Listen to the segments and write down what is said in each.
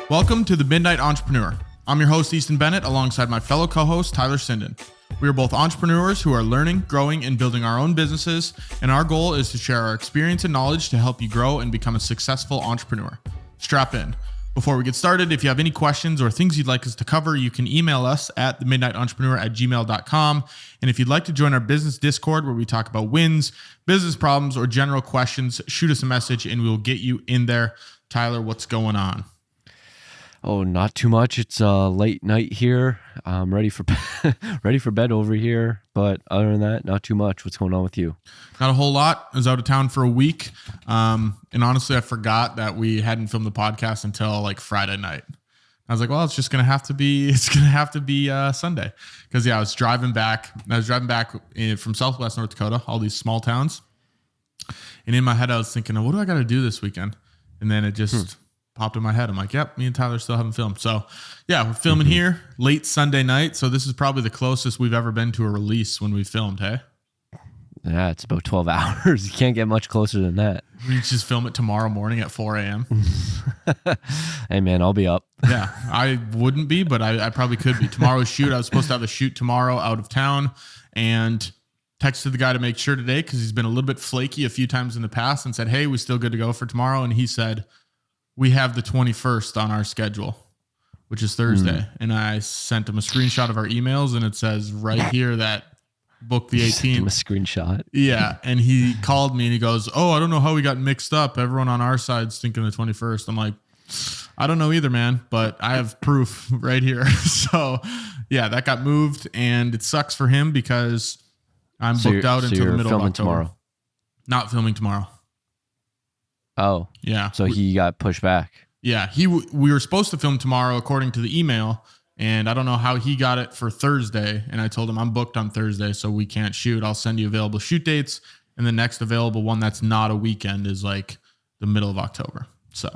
Welcome to the Midnight Entrepreneur. I'm your host, Easton Bennett, alongside my fellow co-host, Tyler Sinden. We are both entrepreneurs who are learning, growing, and building our own businesses, and our goal is to share our experience and knowledge to help you grow and become a successful entrepreneur. Strap in. Before we get started, if you have any questions or things you'd like us to cover, you can email us at themidnightentrepreneur@gmail.com. And if you'd like to join our business Discord where we talk about wins, business problems, or general questions, shoot us a message and we'll get you in there. Tyler, what's going on? Oh, not too much. It's a late night here. I'm ready for ready for bed over here. But other than that, not too much. What's going on with you? Not a whole lot. I was out of town for a week. And honestly, I forgot that we hadn't filmed the podcast until like Friday night. I was like, well, it's going to have to be Sunday. Because I was driving back from Southwest North Dakota, all these small towns. And in my head, I was thinking, what do I got to do this weekend? And then it just popped in my head. I'm like, yep, me and Tyler still haven't filmed. So yeah, we're filming here late Sunday night. So this is probably the closest we've ever been to a release when we filmed, hey? Yeah, it's about 12 hours. You can't get much closer than that. We just film it tomorrow morning at 4 a.m. Hey man, I'll be up. Yeah, I wouldn't be, but I probably could be. Tomorrow's shoot, I was supposed to have a shoot tomorrow out of town and texted the guy to make sure today because he's been a little bit flaky a few times in the past and said, hey, we still good to go for tomorrow? And he said, we have the 21st on our schedule, which is Thursday. And I sent him a screenshot of our emails and it says right here that book the 18th. Sent him a screenshot. Yeah. And he called me and he goes, oh, I don't know how we got mixed up. Everyone on our side's thinking the 21st. I'm like, I don't know either, man, but I have proof right here. So yeah, that got moved and it sucks for him because I'm booked out until the middle of October. Tomorrow. Not filming tomorrow. Oh, yeah. So he got pushed back. Yeah. We were supposed to film tomorrow according to the email, and I don't know how he got it for Thursday. And I told him I'm booked on Thursday, so we can't shoot. I'll send you available shoot dates. And the next available one that's not a weekend is like the middle of October. So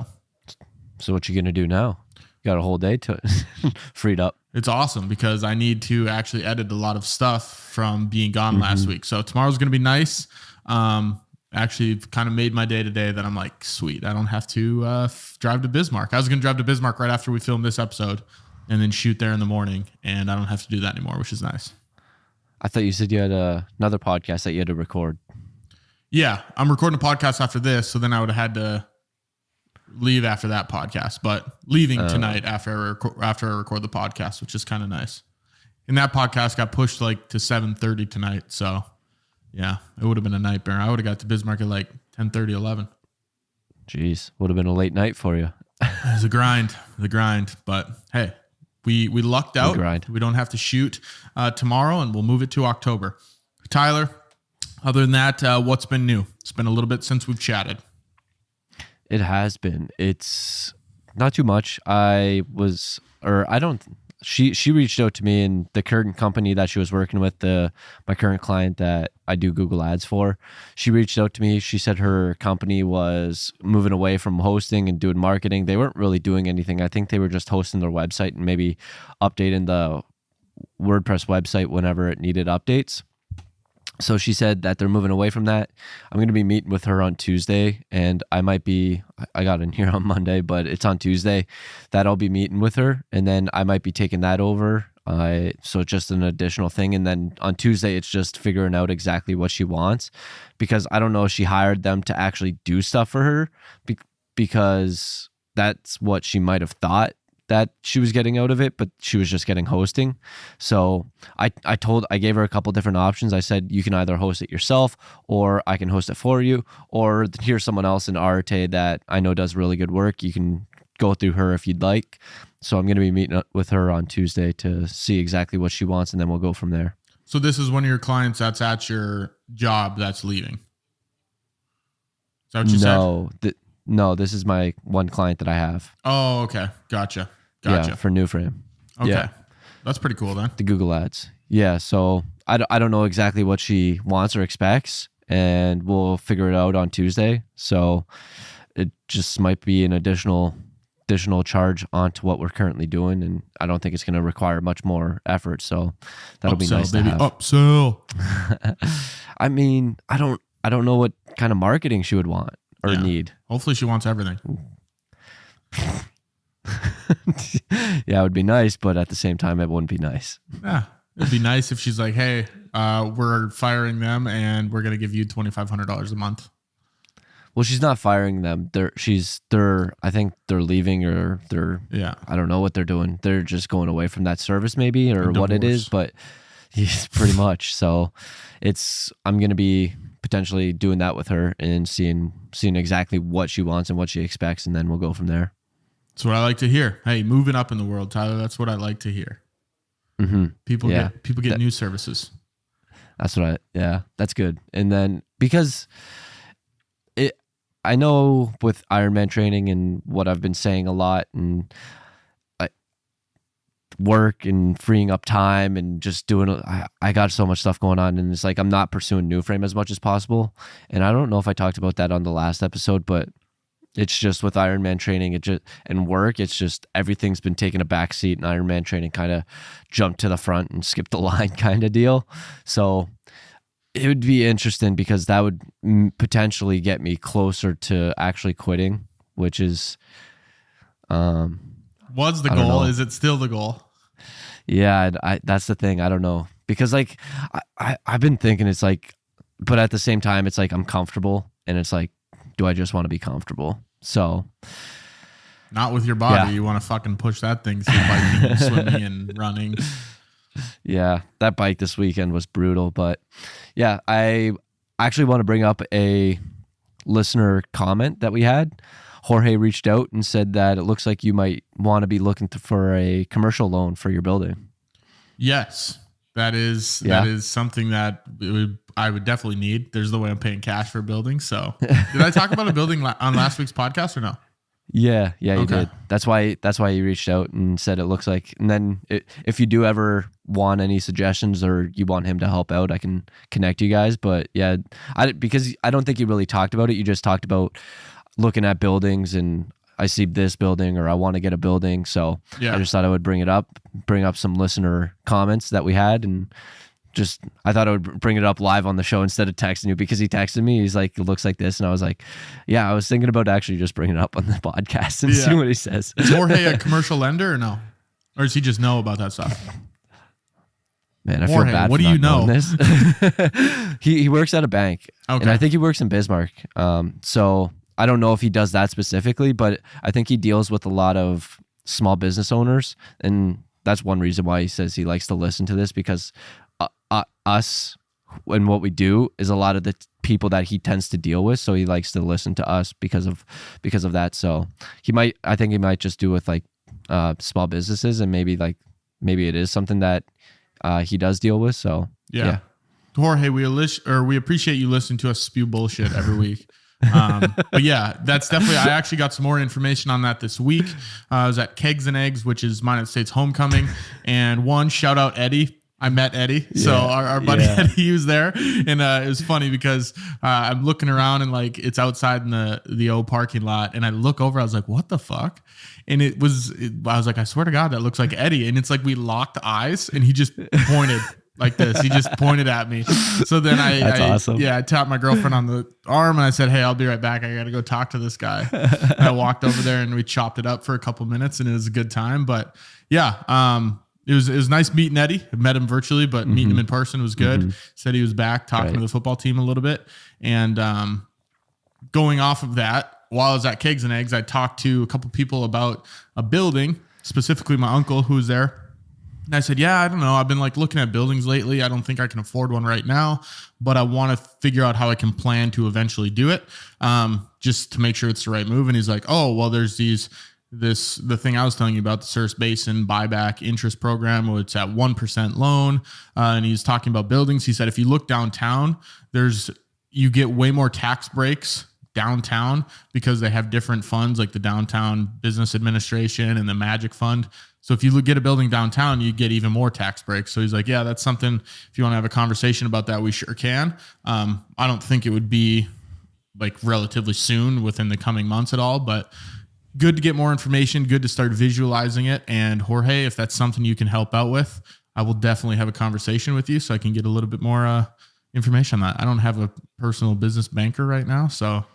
what you going to do now? You got a whole day to freed up. It's awesome because I need to actually edit a lot of stuff from being gone last week. So tomorrow's going to be nice. Actually kind of made my day today that I'm like, sweet, I don't have to drive to Bismarck. I was going to drive to Bismarck right after we filmed this episode and then shoot there in the morning. And I don't have to do that anymore, which is nice. I thought you said you had another podcast that you had to record. Yeah, I'm recording a podcast after this. So then I would have had to leave after that podcast, but leaving tonight after I record the podcast, which is kind of nice. And that podcast got pushed like to 7:30 tonight. So yeah, it would have been a nightmare. I would have got to Bismarck at like 10:30, 11. Jeez, would have been a late night for you. It was the grind. But hey, we lucked out. We don't have to shoot tomorrow, and we'll move it to October. Tyler, other than that, what's been new? It's been a little bit since we've chatted. It has been. It's not too much. She reached out to me, and the current company that she was working with, my current client that I do Google Ads for, she reached out to me. She said her company was moving away from hosting and doing marketing. They weren't really doing anything. I think they were just hosting their website and maybe updating the WordPress website whenever it needed updates. So she said that they're moving away from that. I'm going to be meeting with her on Tuesday, and I got in here on Monday, but it's on Tuesday that I'll be meeting with her, and then I might be taking that over. So just an additional thing. And then on Tuesday, it's just figuring out exactly what she wants, because I don't know if she hired them to actually do stuff for her, because that's what she might have thought that she was getting out of it, but she was just getting hosting. So I gave her a couple different options. I said, you can either host it yourself, or I can host it for you, or here's someone else in Arte that I know does really good work. You can go through her if you'd like. So I'm going to be meeting up with her on Tuesday to see exactly what she wants, and then we'll go from there. So this is one of your clients that's at your job that's leaving. Is that what you said? No, this is my one client that I have. Oh, okay. Gotcha. Yeah, for New Frame. Okay. Yeah. That's pretty cool then. The Google Ads. Yeah, so I don't know exactly what she wants or expects, and we'll figure it out on Tuesday. So it just might be an additional charge onto what we're currently doing, and I don't think it's going to require much more effort. So that'll be nice to have. Upsell. I mean, I don't know what kind of marketing she would want. or need. Hopefully she wants everything. Yeah, it would be nice, but at the same time, it wouldn't be nice. Yeah, it'd be nice if she's like, hey, we're firing them and we're going to give you $2,500 a month. Well, she's not firing them. I think they're leaving, or I don't know what they're doing. They're just going away from that service maybe, or what it is, but yes, pretty much. So I'm going to be potentially doing that with her and seeing exactly what she wants and what she expects. And then we'll go from there. That's what I like to hear. Hey, moving up in the world, Tyler. That's what I like to hear. Mm-hmm. People get new services. That's that's good. And then because I know with Ironman training and what I've been saying a lot, and work and freeing up time and just doing, I got so much stuff going on, and it's like I'm not pursuing New Frame as much as possible. And I don't know if I talked about that on the last episode, but it's just with Ironman training and work, it's just everything's been taking a back seat, and Ironman training kind of jumped to the front and skipped the line kind of deal. So it would be interesting because that would potentially get me closer to actually quitting, which is what's the goal? Is it still the goal? Yeah, that's the thing. I don't know, because like I've been thinking, it's like, but at the same time, it's like I'm comfortable, and it's like, do I just want to be comfortable? So not with your body. Yeah. You want to fucking push that thing through biking and swimming and running. Yeah, that bike this weekend was brutal. But yeah, I actually want to bring up a listener comment that we had. Jorge reached out and said that it looks like you might want to be looking for a commercial loan for your building. Yes, that is something that I would definitely need. There's no way I'm paying cash for a building. So did I talk about a building on last week's podcast or no? Yeah, you did. That's why you reached out and said it looks like. And then if you do ever want any suggestions or you want him to help out, I can connect you guys. But yeah, because I don't think you really talked about it. You just talked about looking at buildings, and I see this building, or I want to get a building. So I just thought I would bring up some listener comments that we had, and I thought I would bring it up live on the show instead of texting you, because he texted me. He's like, it looks like this. And I was like, yeah, I was thinking about actually just bringing it up on the podcast and see what he says. Is Jorge a commercial lender or no? Or does he just know about that stuff? Man, I feel bad. What do you know? This. He works at a bank, and I think he works in Bismarck. So I don't know if he does that specifically, but I think he deals with a lot of small business owners, and that's one reason why he says he likes to listen to this, because us and what we do is a lot of the people that he tends to deal with, so he likes to listen to us because of that. So I think he might just do with like small businesses, and maybe it is something that he does deal with. So yeah. Jorge, we appreciate you listening to us spew bullshit every week. But yeah, that's definitely, I actually got some more information on that this week. I was at Kegs and Eggs, which is United States Homecoming, and shout out Eddie. I met Eddie. So our buddy Eddie, he was there. And it was funny because I'm looking around, and like it's outside in the O parking lot. And I look over, I was like, what the fuck? And I was like, I swear to God, that looks like Eddie. And it's like we locked eyes, and he just pointed like this. He just pointed at me. So then awesome. I tapped my girlfriend on the arm, and I said, hey, I'll be right back. I got to go talk to this guy. And I walked over there, and we chopped it up for a couple minutes, and it was a good time. But yeah, it was nice meeting Eddie. I met him virtually, but meeting him in person was good. Said he was back talking to the football team a little bit. And going off of that, while I was at Kegs and Eggs, I talked to a couple people about a building, specifically my uncle who was there. And I said, yeah, I don't know. I've been like looking at buildings lately. I don't think I can afford one right now, but I want to figure out how I can plan to eventually do it, just to make sure it's the right move. And he's like, oh, well, there's the thing I was telling you about, the Surf Basin buyback interest program, where it's at 1% loan. And he's talking about buildings. He said, if you look downtown, you get way more tax breaks downtown because they have different funds, like the Downtown Business Administration and the Magic Fund. So if you get a building downtown, you get even more tax breaks. So he's like, yeah, that's something, if you want to have a conversation about that, we sure can. I don't think it would be like relatively soon within the coming months at all, but good to get more information, good to start visualizing it. And Jorge, if that's something you can help out with, I will definitely have a conversation with you so I can get a little bit more information on that. I don't have a personal business banker right now, so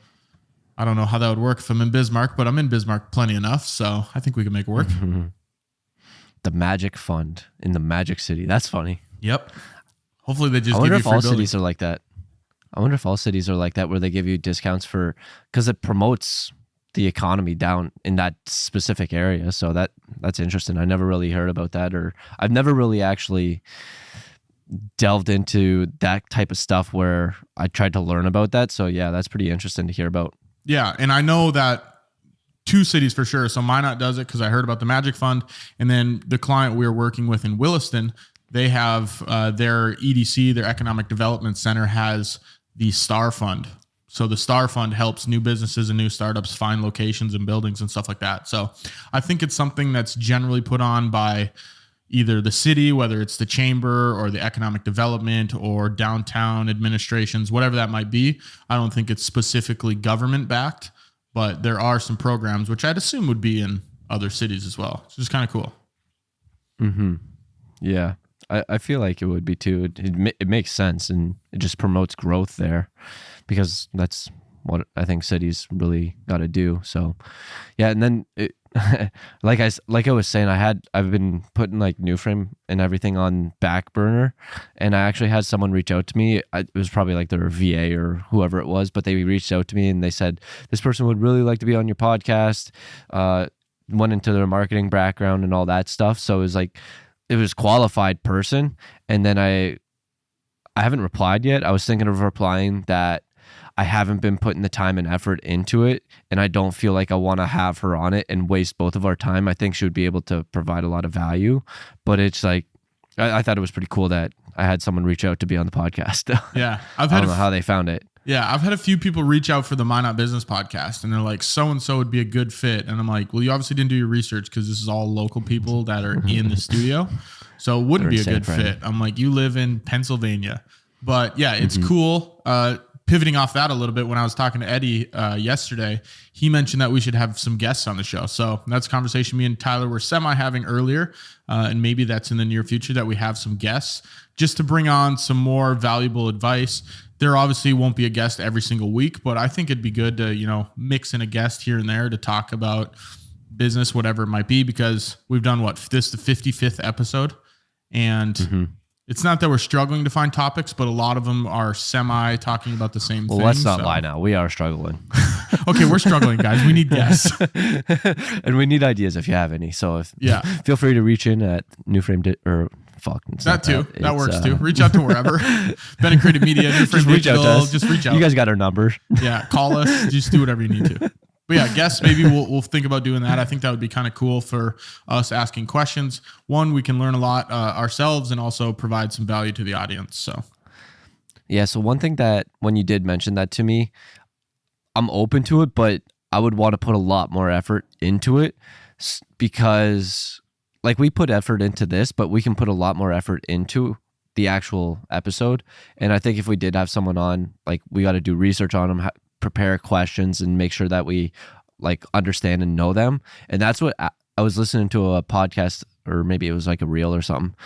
I don't know how that would work if I'm in Bismarck, but I'm in Bismarck plenty enough, so I think we can make it work. The Magic Fund in the Magic City. That's funny. Yep. Hopefully they just I give wonder you if free all building. cities are like that. I wonder if all cities are like that, where they give you discounts because it promotes the economy down in that specific area. So that's interesting. I never really heard about that, or I've never really actually delved into that type of stuff where I tried to learn about that. So yeah, that's pretty interesting to hear about. Yeah, and I know that 2 cities for sure. So Minot does it because I heard about the Magic Fund, and then the client we were working with in Williston, they have their EDC, their Economic Development Center, has the Star Fund. So the Star Fund helps new businesses and new startups find locations and buildings and stuff like that. So I think it's something that's generally put on by either the city, whether it's the chamber or the economic development or downtown administrations, whatever that might be. I don't think it's specifically government backed, but there are some programs which I'd assume would be in other cities as well. It's just kind of cool. Yeah, I feel like it would be too. It makes sense, and it just promotes growth there, because that's what I think cities really got to do. So yeah, and then like I was saying, I've been putting like New Frame and everything on back burner, and I actually had someone reach out to me. It was probably like their VA or whoever it was, but they reached out to me and they said, this person would really like to be on your podcast. Went into their marketing background and all that stuff. So it was qualified person. And then I haven't replied yet. I was thinking of replying that I haven't been putting the time and effort into it, and I don't feel like I want to have her on it and waste both of our time. I think she would be able to provide a lot of value, but it's like, I thought it was pretty cool that I had someone reach out to be on the podcast. Yeah. I don't know how they found it. Yeah. I've had a few people reach out for the Minot Business podcast, and they're like, so-and-so would be a good fit. And I'm like, well, you obviously didn't do your research, because this is all local people that are in the studio. So it wouldn't be a good fit. I'm like, you live in Pennsylvania. But yeah, it's cool. Pivoting off that a little bit, when I was talking to Eddie yesterday, he mentioned that we should have some guests on the show. So that's a conversation me and Tyler were having earlier, and maybe that's in the near future, that we have some guests just to bring on some more valuable advice. There obviously won't be a guest every single week, but I think it'd be good to, mix in a guest here and there to talk about business, whatever it might be, because we've done this the 55th episode, and it's not that we're struggling to find topics, but a lot of them are semi talking about the same thing. Well, let's not lie now. We are struggling. Okay, we're struggling, guys. We need guests. And we need ideas if you have any. So feel free to reach in at New Frame that too. That works too. Reach out to wherever. Bennett Creative Media, New Frame Digital. Just reach out. You guys got our number. Yeah, call us. Just do whatever you need to. But yeah, guests, maybe we'll think about doing that. I think that would be kind of cool for us asking questions. One, we can learn a lot ourselves, and also provide some value to the audience. So yeah, so one thing that when you did mention that to me, I'm open to it, but I would want to put a lot more effort into it, because like we put effort into this, but we can put a lot more effort into the actual episode. And I think if we did have someone on, like, we got to do research on them, prepare questions, and make sure that we like understand and know them. And that's what I was listening to a podcast, or maybe it was like a reel or something,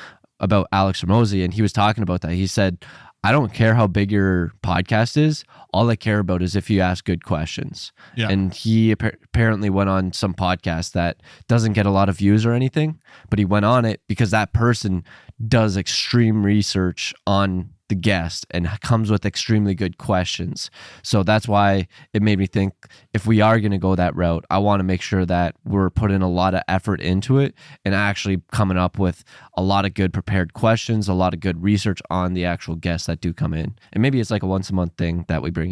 about Alex Ramosi, and he was talking about that. He said, I don't care how big your podcast is. All I care about is if you ask good questions. Yeah. And he apparently went on some podcast that doesn't get a lot of views or anything, but he went on it because that person does extreme research on the guest and comes with extremely good questions. So that's why it made me think, if we are going to go that route, I want to make sure that we're putting a lot of effort into it and actually coming up with a lot of good prepared questions, a lot of good research on the actual guests that do come in. And maybe it's like a once a month thing that we bring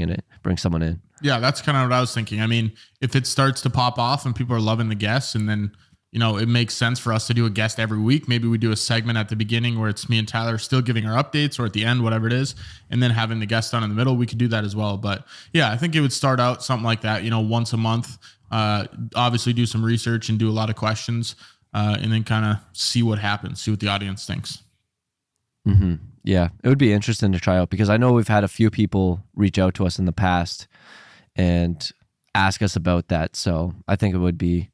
someone in. Yeah, that's kind of what I was thinking. I mean, if it starts to pop off and people are loving the guests, and then it makes sense for us to do a guest every week. Maybe we do a segment at the beginning where it's me and Tyler still giving our updates, or at the end, whatever it is, and then having the guest on in the middle. We could do that as well. But yeah, I think it would start out something like that, once a month. Obviously do some research and do a lot of questions, and then kind of see what happens, see what the audience thinks. Mm-hmm. Yeah, it would be interesting to try out, because I know we've had a few people reach out to us in the past and ask us about that. So I think it would be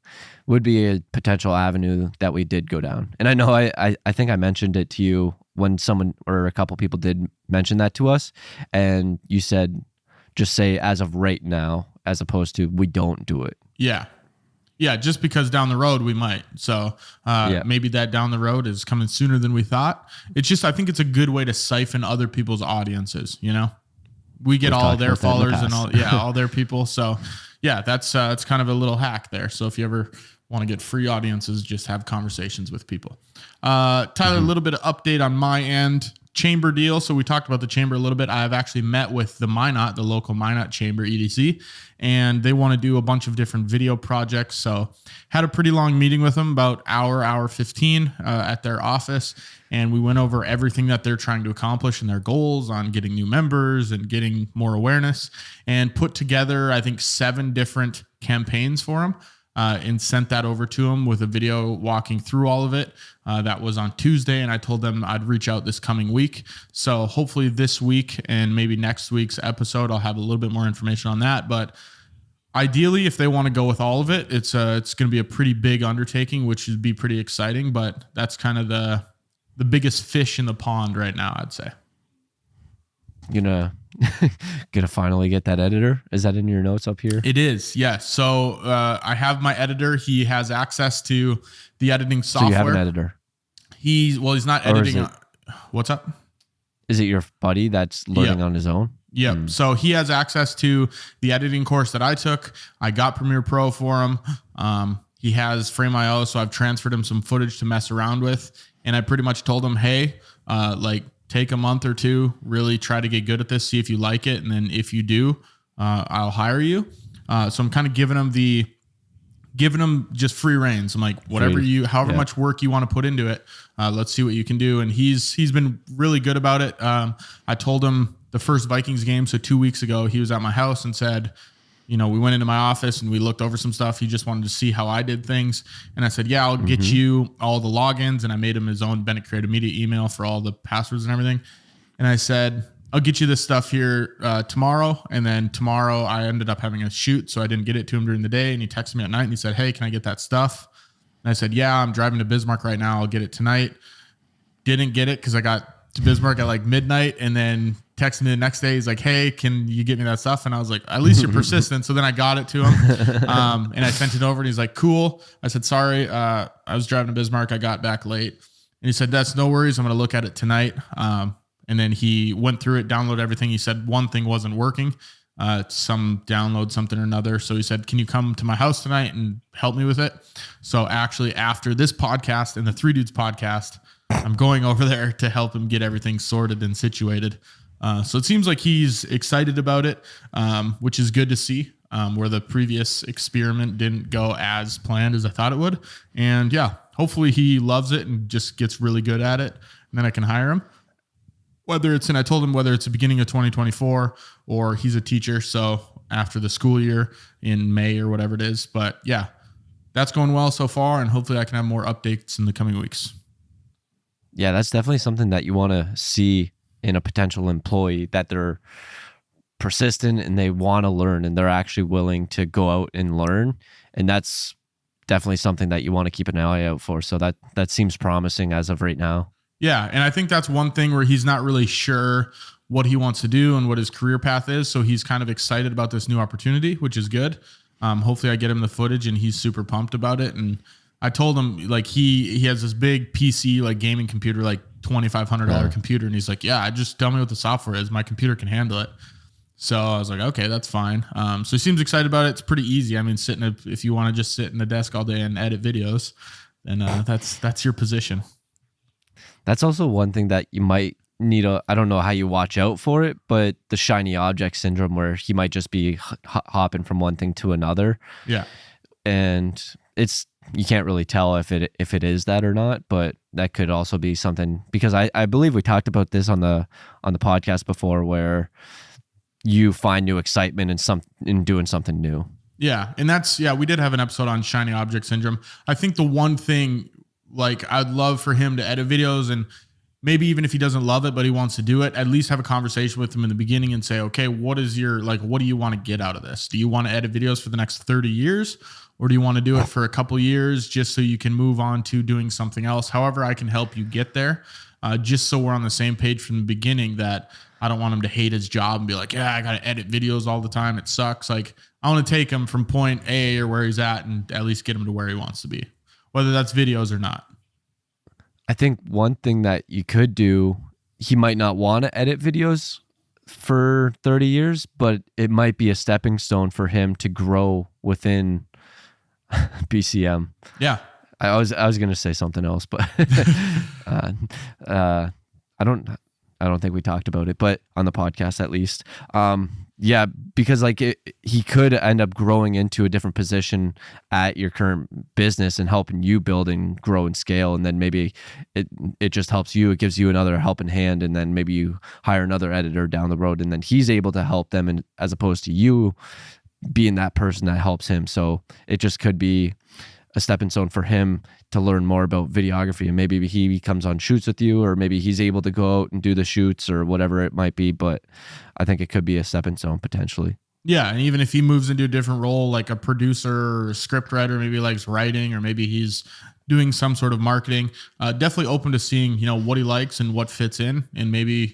a potential avenue that we did go down. And I know I think I mentioned it to you when someone or a couple people did mention that to us, and you said, just say as of right now, as opposed to we don't do it. Yeah. Yeah, just because down the road we might. So maybe that down the road is coming sooner than we thought. It's just, I think it's a good way to siphon other people's audiences, you know? We get all their followers and all their people. So yeah, that's it's kind of a little hack there. So if you ever want to get free audiences, just have conversations with people. Tyler, a little bit of update on my end. Chamber deal. So we talked about the chamber a little bit. I've actually met with the Minot, the local Minot chamber EDC, and they want to do a bunch of different video projects. So had a pretty long meeting with them, about hour 15 at their office. And we went over everything that they're trying to accomplish and their goals on getting new members and getting more awareness, and put together, I think, 7 different campaigns for them. And sent that over to them with a video walking through all of it. That was on Tuesday, and I told them I'd reach out this coming week. So hopefully this week and maybe next week's episode, I'll have a little bit more information on that. But ideally, if they want to go with all of it, it's going to be a pretty big undertaking, which would be pretty exciting. But that's kind of the biggest fish in the pond right now, I'd say. Gonna finally get that editor. Is that in your notes up here? It is, yes. So I have my editor. He has access to the editing software. So you have an editor. He's not editing. What's up? Is it your buddy that's learning on his own? Yep. So he has access to the editing course that I took. I got Premiere Pro for him. He has Frame.io, so I've transferred him some footage to mess around with. And I pretty much told him, hey, take a month or two, really try to get good at this, see if you like it. And then if you do, I'll hire you. So I'm kind of giving him just free reins. I'm like, however much work you want to put into it, let's see what you can do. And he's been really good about it. I told him the first Vikings game. So 2 weeks ago, he was at my house and said, we went into my office and we looked over some stuff. He just wanted to see how I did things. And I said, yeah, I'll get you all the logins. And I made him his own Bennett Creative Media email for all the passwords and everything. And I said, I'll get you this stuff here tomorrow. And then tomorrow I ended up having a shoot, so I didn't get it to him during the day. And he texted me at night and he said, hey, can I get that stuff? And I said, yeah, I'm driving to Bismarck right now. I'll get it tonight. Didn't get it because I got to Bismarck at like midnight, and then texted me the next day. He's like, hey, can you get me that stuff? And I was like, at least you're persistent. So then I got it to him and I sent it over, and he's like, cool. I said, sorry. I was driving to Bismarck. I got back late. And he said, that's no worries. I'm going to look at it tonight. And then he went through it, downloaded everything. He said one thing wasn't working, some download something or another. So he said, can you come to my house tonight and help me with it? So actually after this podcast and the Three Dudes podcast, I'm going over there to help him get everything sorted and situated. So it seems like he's excited about it, which is good to see, where the previous experiment didn't go as planned as I thought it would. And yeah, hopefully he loves it and just gets really good at it. And then I can hire him. I told him whether it's the beginning of 2024 or he's a teacher, so after the school year in May or whatever it is. But yeah, that's going well so far, and hopefully I can have more updates in the coming weeks. Yeah, that's definitely something that you want to see in a potential employee, that they're persistent and they want to learn and they're actually willing to go out and learn. And that's definitely something that you want to keep an eye out for. So that seems promising as of right now. Yeah, and I think that's one thing where he's not really sure what he wants to do and what his career path is. So he's kind of excited about this new opportunity, which is good. Hopefully I get him the footage and he's super pumped about it. And I told him, like, he has this big PC, like gaming computer, like $2,500 computer. And he's like, yeah, just tell me what the software is. My computer can handle it. So I was like, okay, that's fine. So he seems excited about it. It's pretty easy. I mean, if you want to just sit in the desk all day and edit videos, then that's your position. That's also one thing that you might need I don't know how you watch out for it, but the shiny object syndrome, where he might just be hopping from one thing to another. Yeah. And you can't really tell if it is that or not, but that could also be something, because I believe we talked about this on the podcast before, where you find new excitement in doing something new. Yeah. And we did have an episode on shiny object syndrome. I think the one thing, like, I'd love for him to edit videos, and maybe even if he doesn't love it, but he wants to do it, at least have a conversation with him in the beginning and say, okay, what do you want to get out of this? Do you want to edit videos for the next 30 years? Or do you want to do it for a couple years just so you can move on to doing something else? However, I can help you get there, just so we're on the same page from the beginning, that I don't want him to hate his job and be like, yeah, I got to edit videos all the time. It sucks. Like, I want to take him from point A or where he's at and at least get him to where he wants to be, whether that's videos or not. I think one thing that you could do, he might not want to edit videos for 30 years, but it might be a stepping stone for him to grow within BCM. Yeah. I was going to say something else, but I don't think we talked about it, but on the podcast at least. Yeah, because like he could end up growing into a different position at your current business and helping you build and grow and scale. And then maybe it just helps you. It gives you another helping hand. And then maybe you hire another editor down the road and then he's able to help them, and as opposed to you being that person that helps him. So it just could be a stepping stone for him to learn more about videography, and maybe he comes on shoots with you, or maybe he's able to go out and do the shoots or whatever it might be. But I think it could be a stepping stone potentially. Yeah, and even if he moves into a different role, like a producer or a script writer, maybe he likes writing, or maybe he's doing some sort of marketing, definitely open to seeing, what he likes and what fits in. And maybe,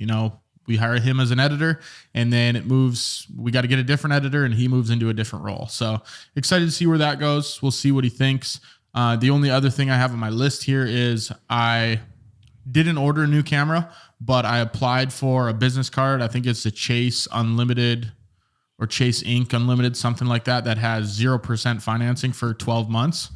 we hire him as an editor, and then it moves. We got to get a different editor, and he moves into a different role. So excited to see where that goes. We'll see what he thinks. The only other thing I have on my list here is I didn't order a new camera, but I applied for a business card. I think it's a Chase Unlimited or Chase Inc. Unlimited, something like that has 0% financing for 12 months.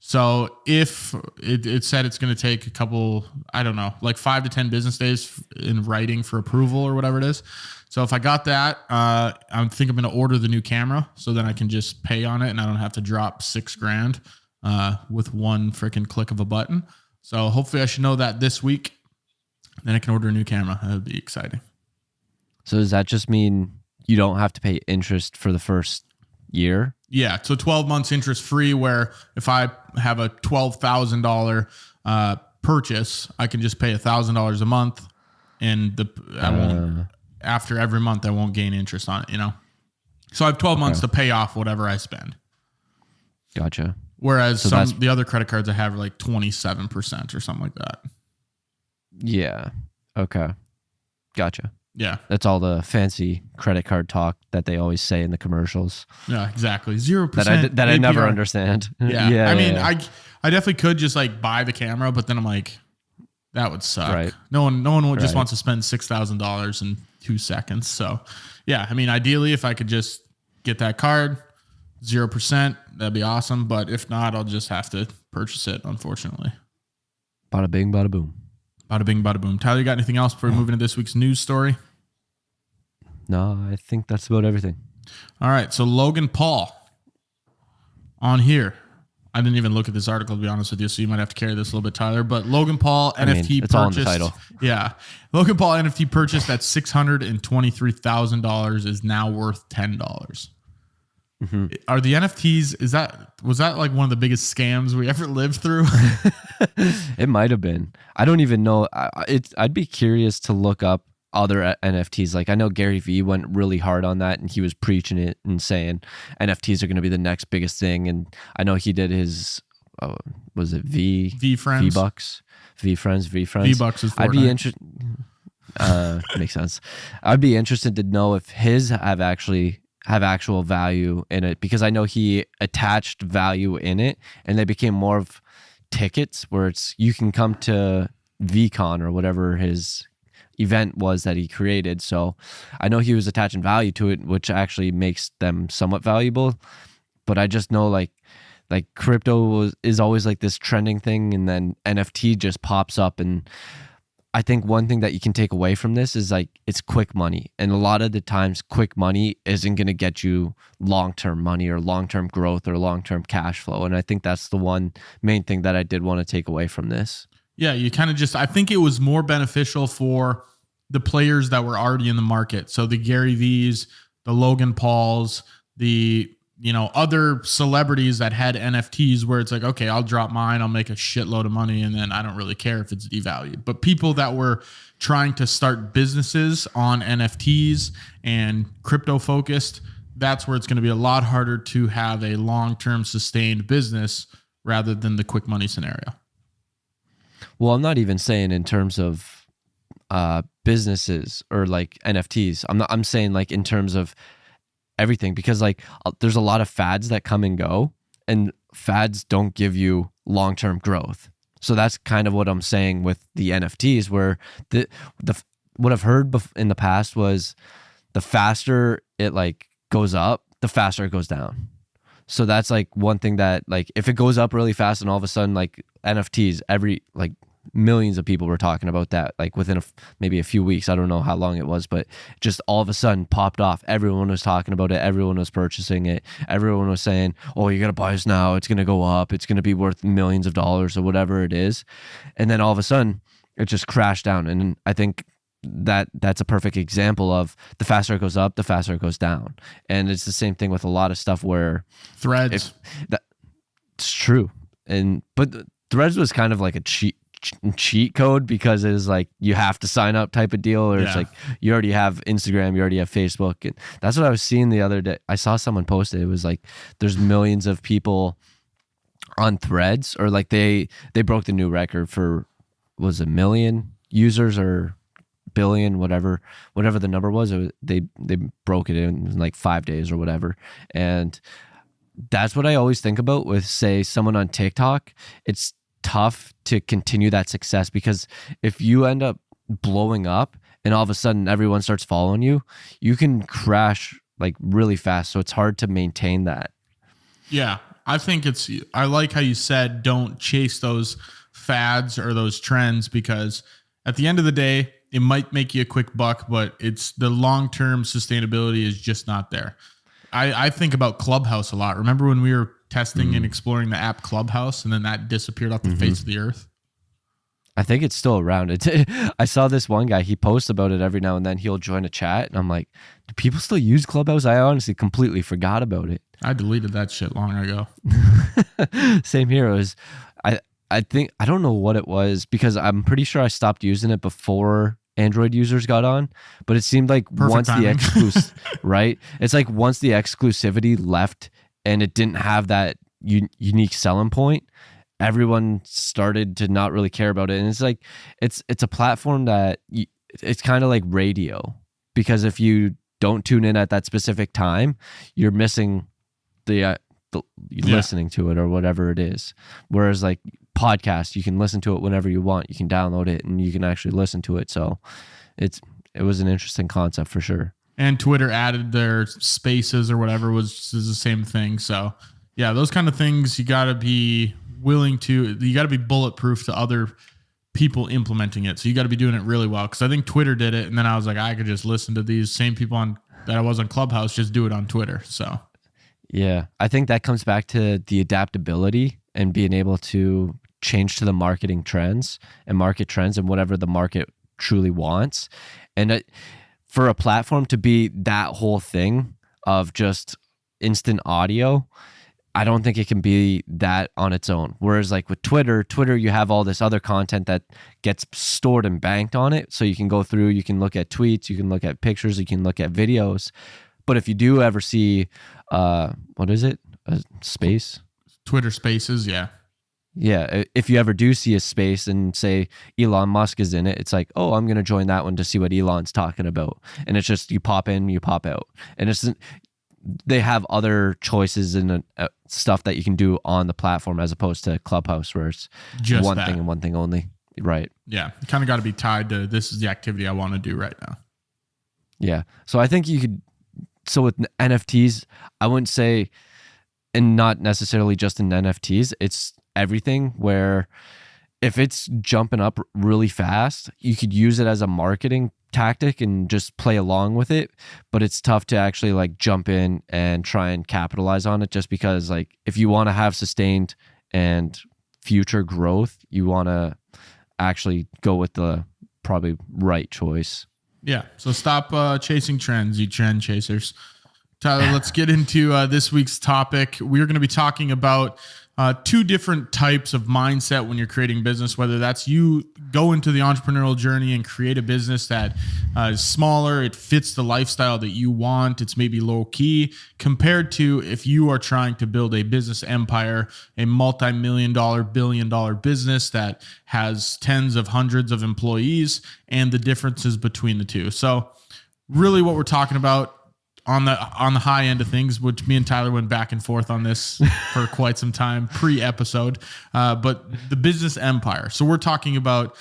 So if it said it's going to take a couple, I don't know, like 5 to 10 business days in writing for approval or whatever it is. So if I got that, I think I'm going to order the new camera, so then I can just pay on it and I don't have to drop $6,000 with one freaking click of a button. So hopefully I should know that this week. Then I can order a new camera. That would be exciting. So does that just mean you don't have to pay interest for the first year? Yeah, so 12 months interest free, where if I have a $12,000 purchase, I can just pay $1,000 a month, and I won't, after every month I won't gain interest on it, So I have 12 months to pay off whatever I spend. Gotcha. Whereas the other credit cards I have are like 27% or something like that. Yeah. Okay. Gotcha. Yeah. That's all the fancy credit card talk that they always say in the commercials. Yeah, exactly. 0%. That I never understand. Yeah. I mean, I definitely could just like buy the camera, but then I'm like, that would suck. Right. No one just wants to spend $6,000 in 2 seconds. So yeah, I mean, ideally if I could just get that card, 0%, that'd be awesome. But if not, I'll just have to purchase it, unfortunately. Bada bing, bada boom. Bada bing, bada boom. Tyler, you got anything else before we move into this week's news story? No, I think that's about everything. All right. So Logan Paul on here. I didn't even look at this article, to be honest with you, so you might have to carry this a little bit, Tyler. But Logan Paul NFT it's purchased. all in the title. Yeah. Logan Paul NFT purchased at $623,000 is now worth $10. Mm-hmm. Are the NFTs, was that like one of the biggest scams we ever lived through? It might have been. I don't even know. I'd be curious to look up other NFTs. Like I know Gary Vee went really hard on that, and he was preaching it and saying NFTs are going to be the next biggest thing. And I know he did his, was it V Friends? V Friends. V-Bucks is Fortnite. I'd be interested. Makes sense. I'd be interested to know if his have actual value in it, because I know he attached value in it, and they became more of tickets where it's you can come to VCon or whatever his event was that he created. So I know he was attaching value to it, which actually makes them somewhat valuable. But I just know like crypto is always like this trending thing, and then NFT just pops up. And I think one thing that you can take away from this is like it's quick money. And a lot of the times quick money isn't going to get you long-term money or long-term growth or long-term cash flow. And I think that's the one main thing that I did want to take away from this. Yeah, you kind of I think it was more beneficial for the players that were already in the market. So the Gary V's, the Logan Pauls, the other celebrities that had NFTs where it's like, okay, I'll drop mine, I'll make a shitload of money, and then I don't really care if it's devalued. But people that were trying to start businesses on NFTs and crypto focused, that's where it's going to be a lot harder to have a long-term sustained business rather than the quick money scenario. Well, I'm not even saying in terms of businesses or like NFTs. I'm saying like in terms of everything, because like there's a lot of fads that come and go, and fads don't give you long-term growth. So that's kind of what I'm saying with the NFTs, where the what I've heard in the past was the faster it like goes up, the faster it goes down. So that's like one thing that, like, if it goes up really fast and all of a sudden like NFTs, like millions of people were talking about that, like within maybe a few weeks. I don't know how long it was, but just all of a sudden popped off. Everyone was talking about it. Everyone was purchasing it. Everyone was saying, oh, you got to buy this now. It's going to go up. It's going to be worth millions of dollars or whatever it is. And then all of a sudden it just crashed down. And I think that's a perfect example of the faster it goes up, the faster it goes down. And it's the same thing with a lot of stuff where Threads. It's true. But Threads was kind of like a cheat code, because it was like you have to sign up type of deal, or it's like you already have Instagram, you already have Facebook. And that's what I was seeing the other day. I saw someone post it. It was like there's millions of people on Threads, or like they broke the new record for, was it million users or billion, whatever the number was. They broke it in like 5 days or whatever. And that's what I always think about with, say, someone on TikTok. It's tough to continue that success, because if you end up blowing up and all of a sudden everyone starts following you, you can crash like really fast. So it's hard to maintain that. Yeah, I think I like how you said don't chase those fads or those trends, because at the end of the day, it might make you a quick buck, but it's the long-term sustainability is just not there. I think about Clubhouse a lot. Remember when we were testing and exploring the app Clubhouse, and then that disappeared off the face of the earth? I think it's still around. I saw this one guy, he posts about it every now and then. He'll join a chat, and I'm like, do people still use Clubhouse? I honestly completely forgot about it. I deleted that shit long ago. Same here. It was, I think, I don't know what it was, because I'm pretty sure I stopped using it before Android users got on, but it seemed like once the right? It's like once the exclusivity left and it didn't have that unique selling point, everyone started to not really care about it. And it's like, it's a platform that it's kind of like radio, because if you don't tune in at that specific time, you're missing the listening to it or whatever it is. Whereas like podcast, you can listen to it whenever you want. You can download it and you can actually listen to it. So it was an interesting concept for sure. And Twitter added their spaces or whatever is the same thing. So yeah, those kind of things you got to be you got to be bulletproof to other people implementing it. So you got to be doing it really well. Cause I think Twitter did it. And then I was like, I could just listen to these same people that I was on Clubhouse, just do it on Twitter. So yeah, I think that comes back to the adaptability and being able to change to the marketing trends and market trends and whatever the market truly wants. And for a platform to be that whole thing of just instant audio, I don't think it can be that on its own. Whereas like with Twitter, you have all this other content that gets stored and banked on it. So you can go through, you can look at tweets, you can look at pictures, you can look at videos. But if you do ever see, what is it? A space? Twitter Spaces, yeah. Yeah, if you ever do see a space and say Elon Musk is in it, it's like, oh, I'm going to join that one to see what Elon's talking about. And it's just, you pop in, you pop out. And they have other choices and stuff that you can do on the platform as opposed to Clubhouse, where it's just one thing and one thing only. Right. Yeah, you kind of got to be tied to, this is the activity I want to do right now. Yeah. So I think you could, so with NFTs, I wouldn't say, and not necessarily just in NFTs, it's everything, where if it's jumping up really fast, you could use it as a marketing tactic and just play along with it. But it's tough to actually like jump in and try and capitalize on it, just because like if you want to have sustained and future growth, you want to actually go with the probably right choice. Yeah. So stop chasing trends, you trend chasers. Tyler, let's get into this week's topic. We're going to be talking about two different types of mindset when you're creating business, whether that's you go into the entrepreneurial journey and create a business that is smaller, it fits the lifestyle that you want, it's maybe low key, compared to if you are trying to build a business empire, a multi-million-dollar, billion-dollar business that has tens of hundreds of employees, and the differences between the two. So really what we're talking about, on the high end of things, which me and Tyler went back and forth on this for quite some time pre-episode, but the business empire. So we're talking about,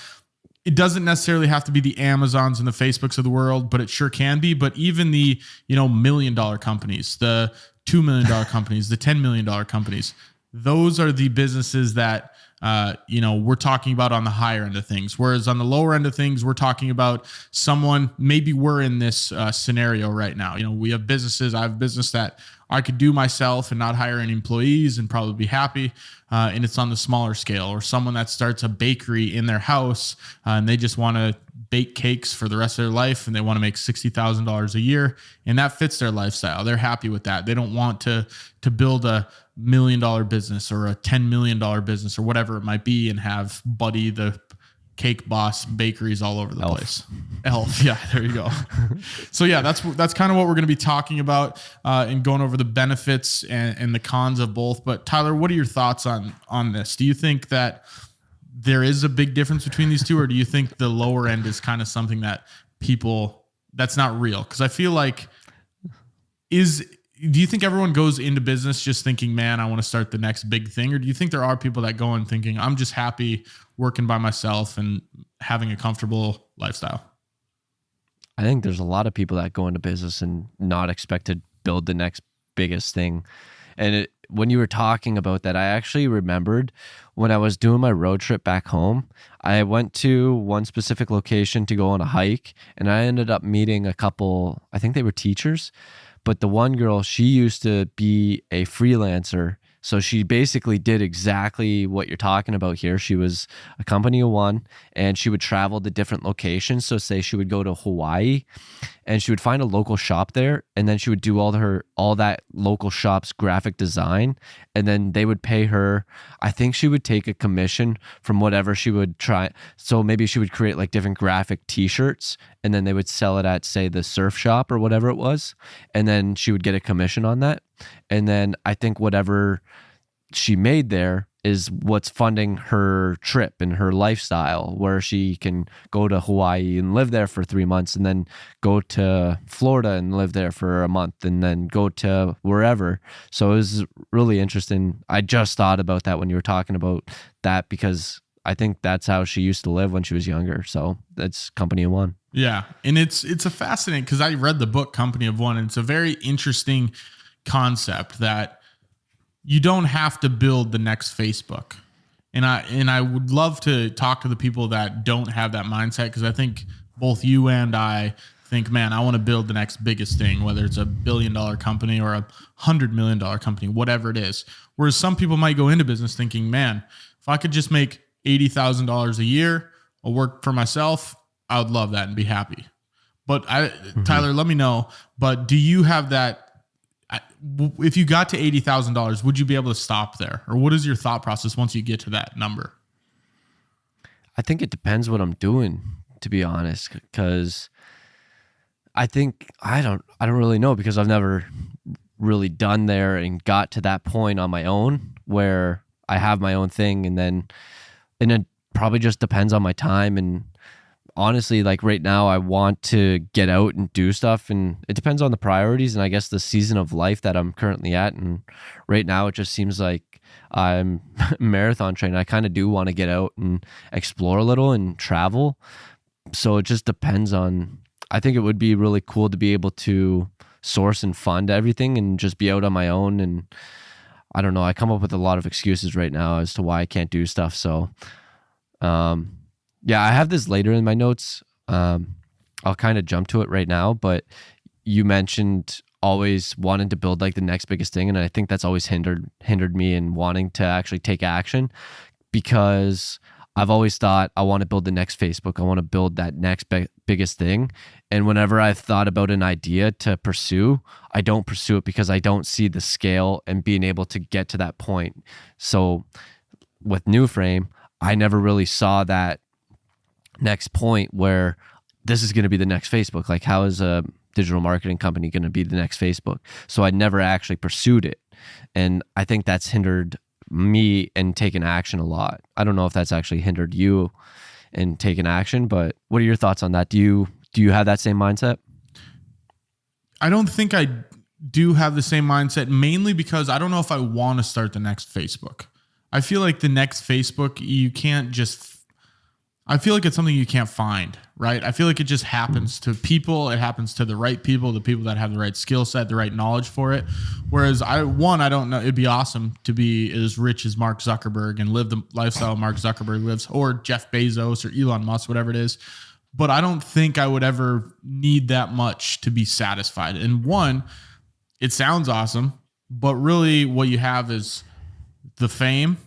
it doesn't necessarily have to be the Amazons and the Facebooks of the world, but it sure can be. But even the, $1 million companies, the $2 million companies, the $10 million companies, those are the businesses that, we're talking about on the higher end of things. Whereas on the lower end of things, we're talking about someone, maybe we're in this scenario right now. We have businesses. I have a business that I could do myself and not hire any employees and probably be happy. And it's on the smaller scale. Or someone that starts a bakery in their house and they just want to bake cakes for the rest of their life and they want to make $60,000 a year, and that fits their lifestyle. They're happy with that. They don't want to build a $1 million business or a $10 million business or whatever it might be and have Buddy the cake boss bakeries all over the place. Elf. Yeah, there you go. So yeah, that's kind of what we're going to be talking about and going over the benefits and the cons of both. But Tyler, what are your thoughts on this? Do you think that there is a big difference between these two, or do you think the lower end is kind of something that that's not real? Because I feel like do you think everyone goes into business just thinking, man, I want to start the next big thing? Or do you think there are people that go in thinking, I'm just happy working by myself and having a comfortable lifestyle? I think there's a lot of people that go into business and not expect to build the next biggest thing. And when you were talking about that, I actually remembered when I was doing my road trip back home, I went to one specific location to go on a hike, and I ended up meeting a couple, I think they were teachers. But the one girl, she used to be a freelancer. So she basically did exactly what you're talking about here. She was a company of one, and she would travel to different locations. So say she would go to Hawaii and she would find a local shop there, and then she would do all that local shop's graphic design, and then they would pay her. I think she would take a commission from whatever she would try. So maybe she would create like different graphic t-shirts, and then they would sell it at, say, the surf shop or whatever it was, and then she would get a commission on that. And then I think whatever she made there is what's funding her trip and her lifestyle, where she can go to Hawaii and live there for 3 months, and then go to Florida and live there for a month, and then go to wherever. So it was really interesting. I just thought about that when you were talking about that, because I think that's how she used to live when she was younger. So that's Company of One. Yeah. And it's a fascinating, because I read the book Company of One, and it's a very interesting concept that you don't have to build the next Facebook. And I would love to talk to the people that don't have that mindset, because I think both you and I think, man, I want to build the next biggest thing, whether it's $1 billion company or $100 million company, whatever it is. Whereas some people might go into business thinking, man, if I could just make $80,000 a year, I'll work for myself, I would love that and be happy. But Tyler, let me know, but do you have that? If you got to $80,000, would you be able to stop there? Or what is your thought process once you get to that number? I think it depends what I'm doing, to be honest, because I think I don't really know, because I've never really done there and got to that point on my own where I have my own thing, and it probably just depends on my time. And honestly, like right now, I want to get out and do stuff, and it depends on the priorities and I guess the season of life that I'm currently at. And right now it just seems like I'm marathon training. I kind of do want to get out and explore a little and travel. So it just depends on, I think it would be really cool to be able to source and fund everything and just be out on my own. And I don't know, I come up with a lot of excuses right now as to why I can't do stuff. So, yeah, I have this later in my notes. I'll kind of jump to it right now, but you mentioned always wanting to build like the next biggest thing. And I think that's always hindered me in wanting to actually take action, because I've always thought I want to build the next Facebook. I want to build that next biggest thing. And whenever I've thought about an idea to pursue, I don't pursue it because I don't see the scale and being able to get to that point. So with New Frame, I never really saw that next point where this is going to be the next Facebook. Like, how is a digital marketing company going to be the next Facebook? So I never actually pursued it. And I think that's hindered me in taking action a lot. I don't know if that's actually hindered you in taking action, but what are your thoughts on that? Do you have that same mindset? I don't think I do have the same mindset, mainly because I don't know if I want to start the next Facebook. I feel like the next Facebook, you can't just, I feel like it's something you can't find, right? I feel like it just happens to people. It happens to the right people, the people that have the right skill set, the right knowledge for it. Whereas I don't know. It'd be awesome to be as rich as Mark Zuckerberg and live the lifestyle Mark Zuckerberg lives, or Jeff Bezos or Elon Musk, whatever it is. But I don't think I would ever need that much to be satisfied. And one, it sounds awesome, but really what you have is the fame,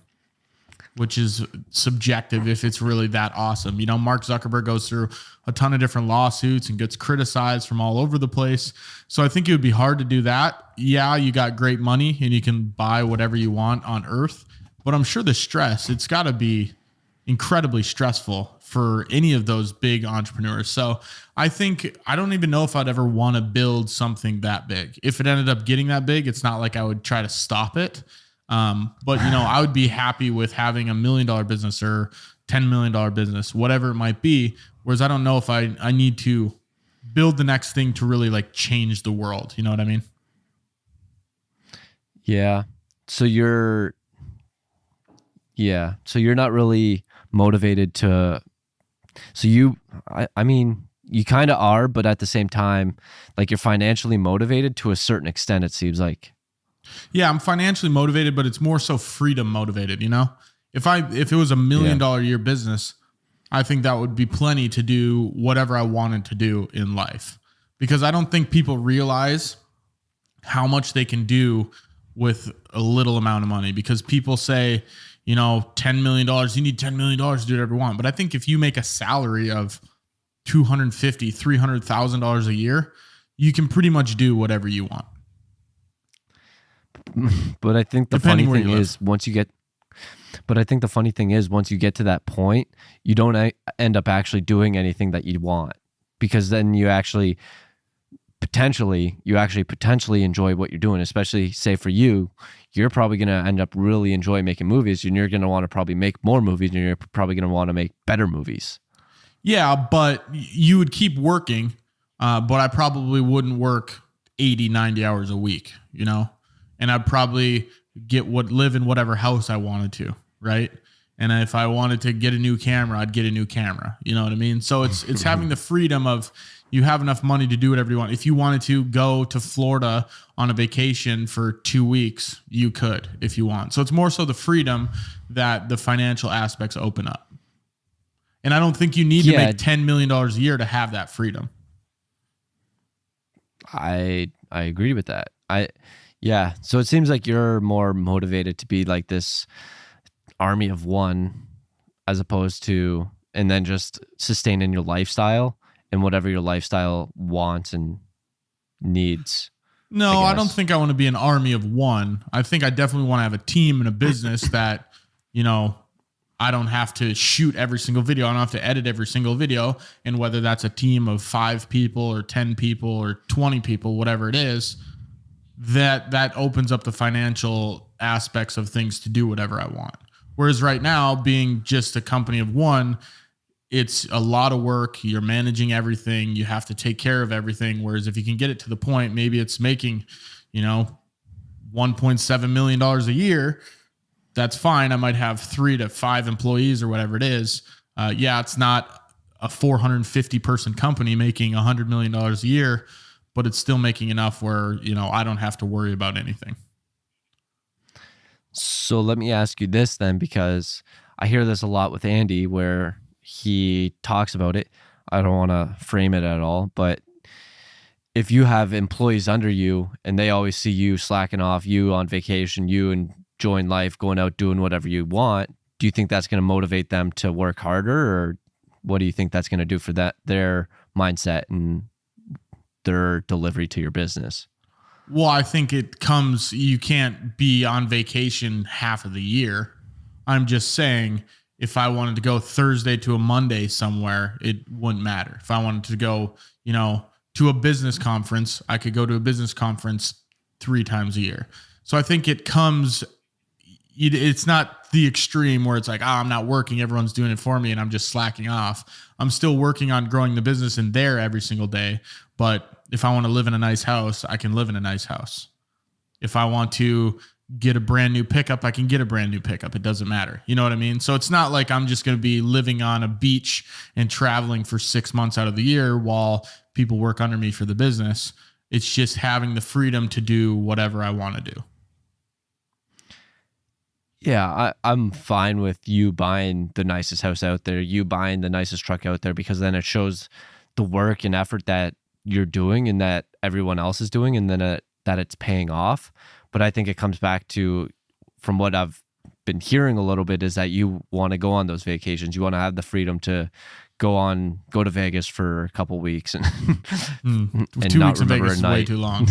which is subjective if it's really that awesome. You know, Mark Zuckerberg goes through a ton of different lawsuits and gets criticized from all over the place. So I think it would be hard to do that. Yeah, you got great money and you can buy whatever you want on earth, but I'm sure the stress, it's got to be incredibly stressful for any of those big entrepreneurs. So I think, I don't even know if I'd ever want to build something that big. If it ended up getting that big, it's not like I would try to stop it. But you know, I would be happy with having $1 million business or $10 million business, whatever it might be. Whereas I don't know if I need to build the next thing to really like change the world. You know what I mean? Yeah. So you're not really motivated to, I mean, you kind of are, but at the same time, like you're financially motivated to a certain extent, it seems like. Yeah, I'm financially motivated, but it's more so freedom motivated, you know? If it was $1 million a year business, I think that would be plenty to do whatever I wanted to do in life. Because I don't think people realize how much they can do with a little amount of money. Because people say, you know, $10 million, you need $10 million to do whatever you want. But I think if you make a salary of $250,000, $300,000 a year, you can pretty much do whatever you want. But I think the funny thing is once you get to that point, you don't end up actually doing anything that you want, because then you actually potentially enjoy what you're doing, especially say for you, you're probably going to end up really enjoy making movies, and you're going to want to probably make more movies, and you're probably going to want to make better movies. Yeah, but you would keep working, but I probably wouldn't work 80, 90 hours a week, you know? And I'd probably live in whatever house I wanted to, right? And if I wanted to get a new camera, I'd get a new camera. You know what I mean? So it's having the freedom of, you have enough money to do whatever you want. If you wanted to go to Florida on a vacation for 2 weeks, you could if you want. So it's more so the freedom that the financial aspects open up. And I don't think you need to make $10 million a year to have that freedom. I agree with that. Yeah. So it seems like you're more motivated to be like this army of one, as opposed to, and then just sustaining your lifestyle and whatever your lifestyle wants and needs. No, I don't think I want to be an army of one. I think I definitely want to have a team and a business that, you know, I don't have to shoot every single video. I don't have to edit every single video. And whether that's a team of 5 people or 10 people or 20 people, whatever it is, that opens up the financial aspects of things to do whatever I want. Whereas right now, being just a company of one, it's a lot of work. You're managing everything. You have to take care of everything. Whereas if you can get it to the point, maybe it's making, you know, $1.7 million a year, that's fine. I might have 3 to 5 employees or whatever it is. It's not a 450 person company making $100 million a year, but it's still making enough where, you know, I don't have to worry about anything. So let me ask you this then, because I hear this a lot with Andy where he talks about it. I don't want to frame it at all, but if you have employees under you and they always see you slacking off, you on vacation, you enjoying life, going out, doing whatever you want, do you think that's going to motivate them to work harder, or what do you think that's going to do for their mindset and their delivery to your business? Well, I think you can't be on vacation half of the year. I'm just saying, if I wanted to go Thursday to a Monday somewhere, it wouldn't matter. If I wanted to go, you know, to a business conference, I could go to a business conference 3 times a year. So I think it's not the extreme where it's like, I'm not working, everyone's doing it for me, and I'm just slacking off. I'm still working on growing the business in there every single day, but if I want to live in a nice house, I can live in a nice house. If I want to get a brand new pickup, I can get a brand new pickup. It doesn't matter. You know what I mean? So it's not like I'm just going to be living on a beach and traveling for 6 months out of the year while people work under me for the business. It's just having the freedom to do whatever I want to do. Yeah, I'm fine with you buying the nicest house out there, you buying the nicest truck out there, because then it shows the work and effort that you're doing and that everyone else is doing, and then that it's paying off. But I think it comes back to, from what I've been hearing a little bit, is that you want to go on those vacations. You want to have the freedom to go to Vegas for a couple weeks and, and 2 not weeks in remember Vegas a is night. way too long.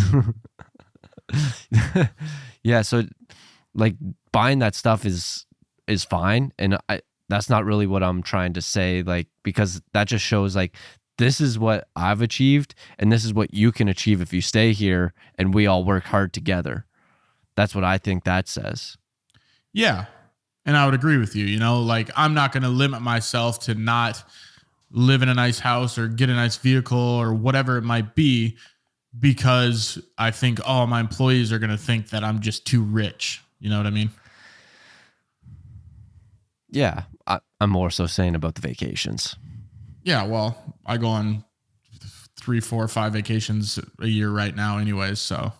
Yeah, so like buying that stuff is fine, and that's not really what I'm trying to say, like, because that just shows like this is what I've achieved and this is what you can achieve if you stay here and we all work hard together. That's what I think that says. Yeah. And I would agree with you. You know, like, I'm not going to limit myself to not live in a nice house or get a nice vehicle or whatever it might be, because I think, oh, my employees are going to think that I'm just too rich. You know what I mean? Yeah. I'm more so saying about the vacations. Yeah. Well, I go on 3, 4, 5 vacations a year right now anyways. So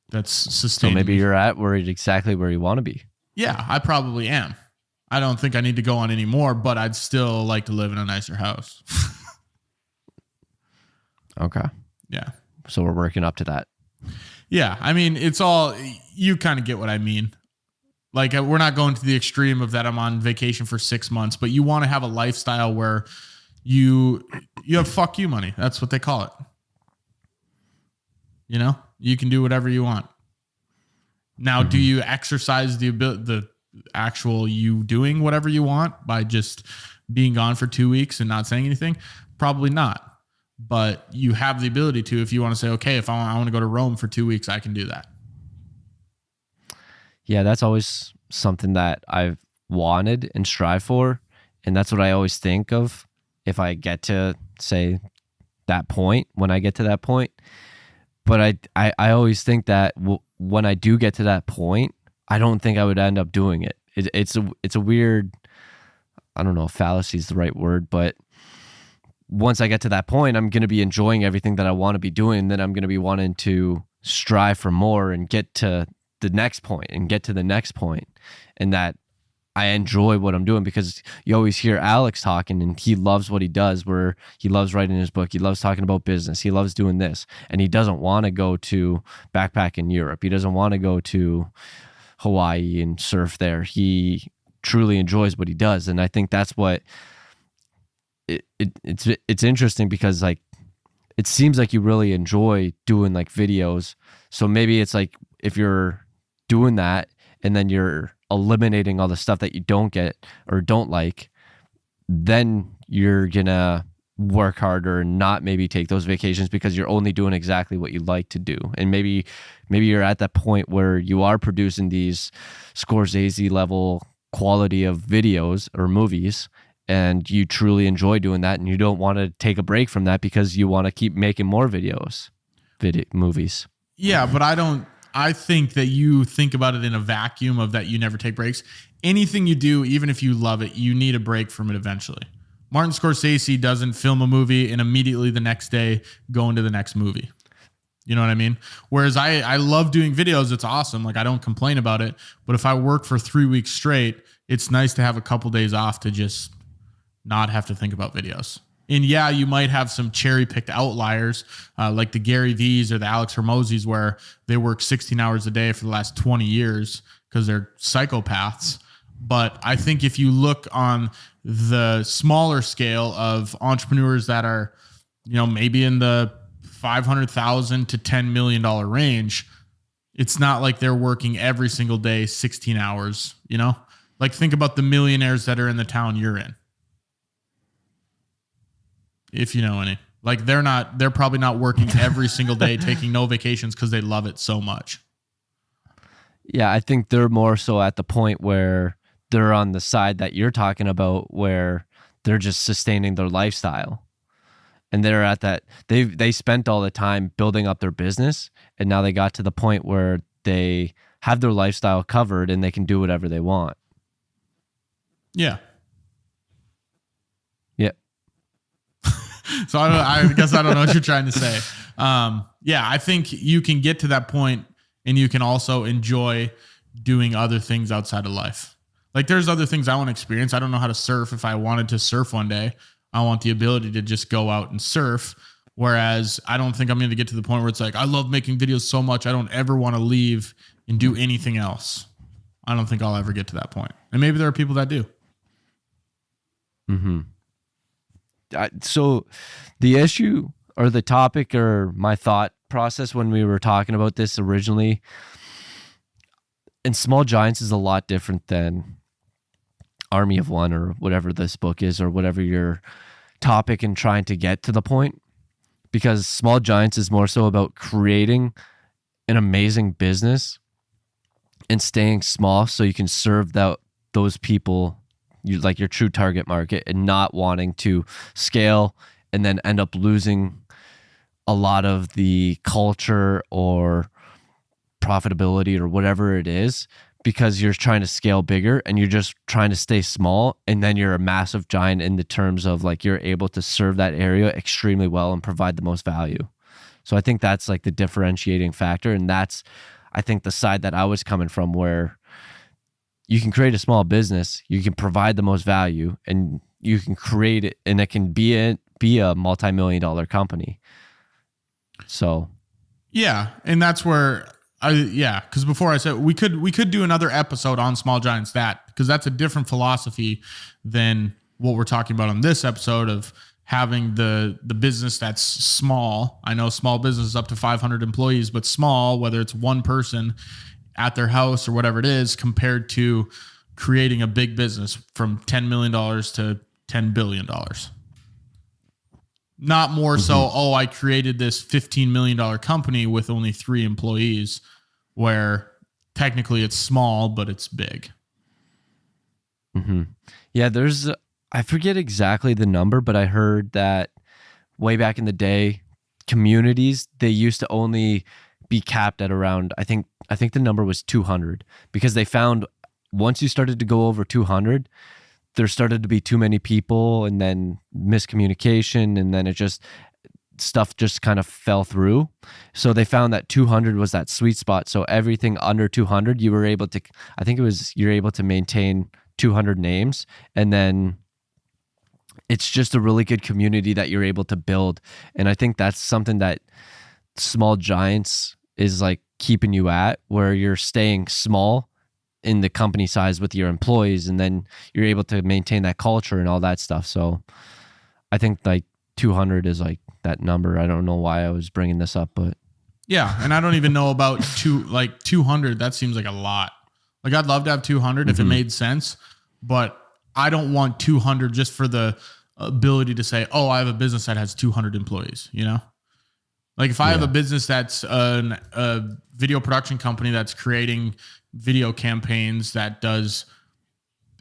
that's sustainable. So maybe you're exactly where you want to be. Yeah, I probably am. I don't think I need to go on any more, but I'd still like to live in a nicer house. Okay. Yeah. So we're working up to that. Yeah. I mean, it's all, you kind of get what I mean. Like, we're not going to the extreme of that I'm on vacation for 6 months, but you want to have a lifestyle where you have fuck you money. That's what they call it. You know, you can do whatever you want. Now, do you exercise the actual you doing whatever you want by just being gone for 2 weeks and not saying anything? Probably not. But you have the ability to, if you want to say, okay, if I want to go to Rome for 2 weeks, I can do that. Yeah, that's always something that I've wanted and strive for. And that's what I always think of if I get to, say, that point, when I get to that point. But I always think that when I do get to that point, I don't think I would end up doing it. It's a weird, I don't know if fallacy is the right word, but once I get to that point, I'm going to be enjoying everything that I want to be doing. Then I'm going to be wanting to strive for more and get to the next point and get to the next point. And that I enjoy what I'm doing, because you always hear Alex talking and he loves what he does, where he loves writing his book. He loves talking about business. He loves doing this, and he doesn't want to go to backpack in Europe. He doesn't want to go to Hawaii and surf there. He truly enjoys what he does. And I think that's what it's interesting, because like, it seems like you really enjoy doing like videos. So maybe it's like, if you're doing that and then you're eliminating all the stuff that you don't get or don't like, then you're gonna work harder and not maybe take those vacations, because you're only doing exactly what you like to do. And maybe you're at that point where you are producing these Scorsese level quality of videos or movies, and you truly enjoy doing that, and you don't want to take a break from that because you want to keep making more movies. Yeah, but I think that you think about it in a vacuum of that you never take breaks. Anything you do, even if you love it, you need a break from it eventually. Martin Scorsese doesn't film a movie and immediately the next day go into the next movie. You know what I mean? Whereas I love doing videos. It's awesome. Like, I don't complain about it. But if I work for 3 weeks straight, it's nice to have a couple days off to just not have to think about videos. And yeah, you might have some cherry-picked outliers, like the Gary V's or the Alex Hormozis, where they work 16 hours a day for the last 20 years because they're psychopaths. But I think if you look on the smaller scale of entrepreneurs that are, you know, maybe in the $500,000 to $10 million range, it's not like they're working every single day 16 hours, you know? Like, think about the millionaires that are in the town you're in. If you know any. Like, they're probably not working every single day, taking no vacations because they love it so much. Yeah, I think they're more so at the point where they're on the side that you're talking about, where they're just sustaining their lifestyle. and they're at that, they spent all the time building up their business, and now they got to the point where they have their lifestyle covered and they can do whatever they want. Yeah. Yeah. So I guess I don't know what you're trying to say. Yeah, I think you can get to that point and you can also enjoy doing other things outside of life. Like there's other things I want to experience. I don't know how to surf. If I wanted to surf one day, I want the ability to just go out and surf. Whereas I don't think I'm going to get to the point where it's like, I love making videos so much, I don't ever want to leave and do anything else. I don't think I'll ever get to that point. And maybe there are people that do. Mm-hmm. So the issue or the topic or my thought process when we were talking about this originally, and Small Giants is a lot different than Army of One or whatever this book is or whatever your topic and trying to get to the point, because Small Giants is more so about creating an amazing business and staying small so you can serve those people, like your true target market, and not wanting to scale and then end up losing a lot of the culture or profitability or whatever it is, because you're trying to scale bigger and you're just trying to stay small, and then you're a massive giant in the terms of like you're able to serve that area extremely well and provide the most value. So I think that's like the differentiating factor, and that's, I think, the side that I was coming from, where you can create a small business, you can provide the most value, and you can create it, and it can be a multi-million-dollar company. So yeah, and that's where because before I said we could do another episode on Small Giants, because that's a different philosophy than what we're talking about on this episode of having the business that's small. I know small business is up to 500 employees, but small, whether it's one person at their house or whatever it is, compared to creating a big business from $10 million to $10 billion. Not more so, I created this $15 million company with only 3 employees, where technically it's small, but it's big. Mm-hmm. Yeah, I forget exactly the number, but I heard that way back in the day, communities, they used to only be capped at around, I think the number was 200, because they found once you started to go over 200, there started to be too many people, and then miscommunication, and then stuff just kind of fell through. So they found that 200 was that sweet spot. So everything under 200, you're able to maintain 200 names, and then it's just a really good community that you're able to build. And I think that's something that Small Giants is like keeping you at, where you're staying small in the company size with your employees, and then you're able to maintain that culture and all that stuff. So I think like 200 is like that number. I don't know why I was bringing this up, but yeah. And I don't even know about 200. That seems like a lot. Like I'd love to have 200 if it made sense, but I don't want 200 just for the ability to say, oh, I have a business that has 200 employees, you know? Like if I have a business that's a video production company that's creating video campaigns that does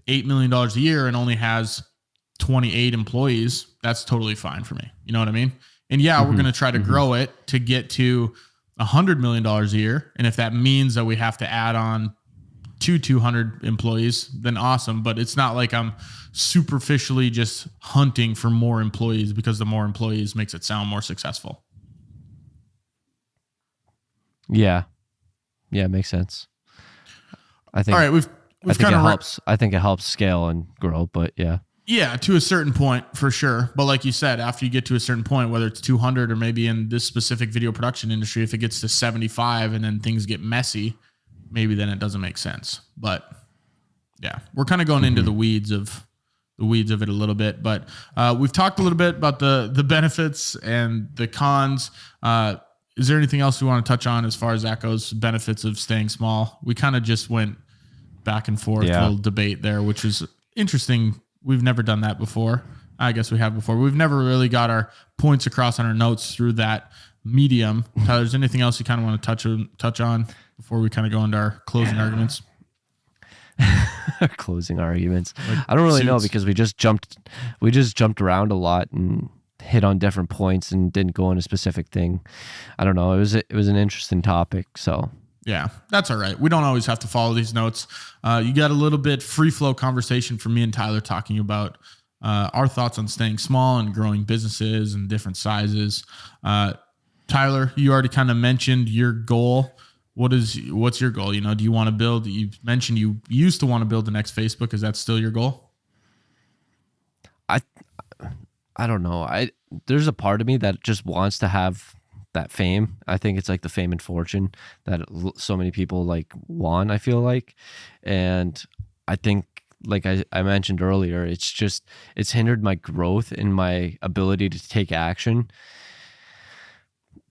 $8 million a year and only has 28 employees, that's totally fine for me. You know what I mean? And yeah, we're going to try to grow it to get to $100 million a year. And if that means that we have to add on to 200 employees, then awesome. But it's not like I'm superficially just hunting for more employees, because the more employees makes it sound more successful. Yeah, it makes sense. I think. All right, we've kind of helps. I think it helps scale and grow, but yeah. Yeah, to a certain point for sure. But like you said, after you get to a certain point, whether it's 200 or maybe in this specific video production industry, if it gets to 75 and then things get messy, maybe then it doesn't make sense. But yeah, we're kind of going into the weeds of it a little bit. But we've talked a little bit about the benefits and the cons. Is there anything else we want to touch on as far as that goes? Benefits of staying small. We kind of just went back and forth, a little debate there, which is interesting. We've never done that before. I guess we have before. We've never really got our points across on our notes through that medium. Tyler, is there anything else you kind of want to touch on before we kind of go into our closing arguments? Closing arguments. Like I don't really know, suits. because we just jumped around a lot and hit on different points and didn't go on a specific thing. I don't know. It was an interesting topic. So yeah, that's all right. We don't always have to follow these notes. You got a little bit free flow conversation from me and Tyler talking about our thoughts on staying small and growing businesses and different sizes. Tyler, you already kind of mentioned your goal. What's your goal? Do you want to build? You mentioned you used to want to build the next Facebook. Is that still your goal? I don't know. There's a part of me that just wants to have that fame. I think it's like the fame and fortune that so many people like want, I feel like. And I think, like I mentioned earlier, it's hindered my growth and my ability to take action,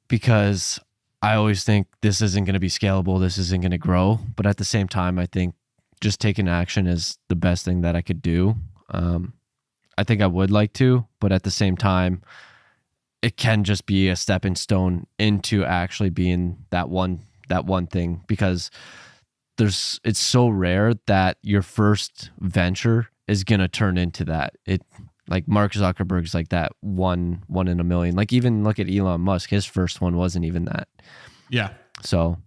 because I always think this isn't going to be scalable, this isn't going to grow. But at the same time, I think just taking action is the best thing that I could do. I think I would like to, but at the same time, it can just be a stepping stone into actually being that one thing, because it's so rare that your first venture is going to turn into that. Like Mark Zuckerberg's like that one in a million. Like even look at Elon Musk, his first one wasn't even that. Yeah. So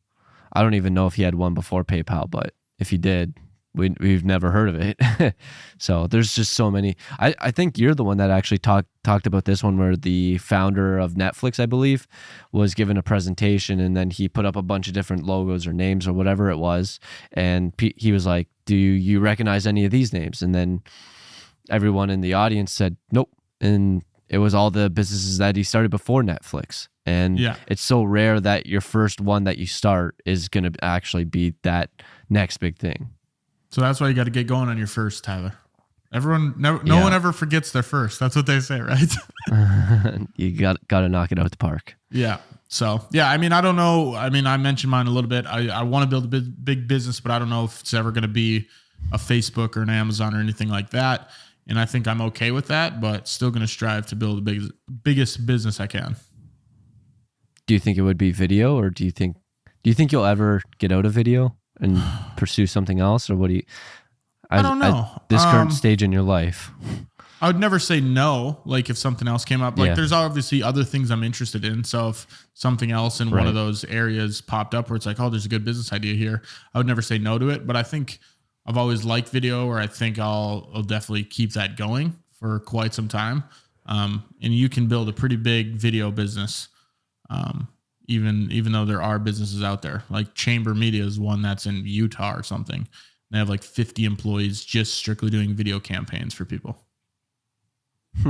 I don't even know if he had one before PayPal, but if he did, we've never heard of it. So there's just so many. I think you're the one that actually talked about this one, where the founder of Netflix, I believe, was given a presentation, and then he put up a bunch of different logos or names or whatever it was, and he was like, do you recognize any of these names? And then everyone in the audience said nope, and it was all the businesses that he started before Netflix. And it's so rare that your first one that you start is going to actually be that next big thing. So that's why you got to get going on your first, Tyler. No one ever forgets their first. That's what they say, right? You got to knock it out the park. Yeah. So, yeah, I mean, I don't know. I mean, I mentioned mine a little bit. I want to build a big business, but I don't know if it's ever going to be a Facebook or an Amazon or anything like that. And I think I'm okay with that, but still going to strive to build the biggest business I can. Do you think it would be video, or do you think you'll ever get out of video and pursue something else, or what do you? I don't know. At this current stage in your life, I would never say no. Like if something else came up, like there's obviously other things I'm interested in. So if something else in one of those areas popped up where it's like, oh, there's a good business idea here, I would never say no to it. But I think I've always liked video, or I think I'll definitely keep that going for quite some time. And you can build a pretty big video business. Even though there are businesses out there, like Chamber Media is one that's in Utah or something. They have like 50 employees just strictly doing video campaigns for people.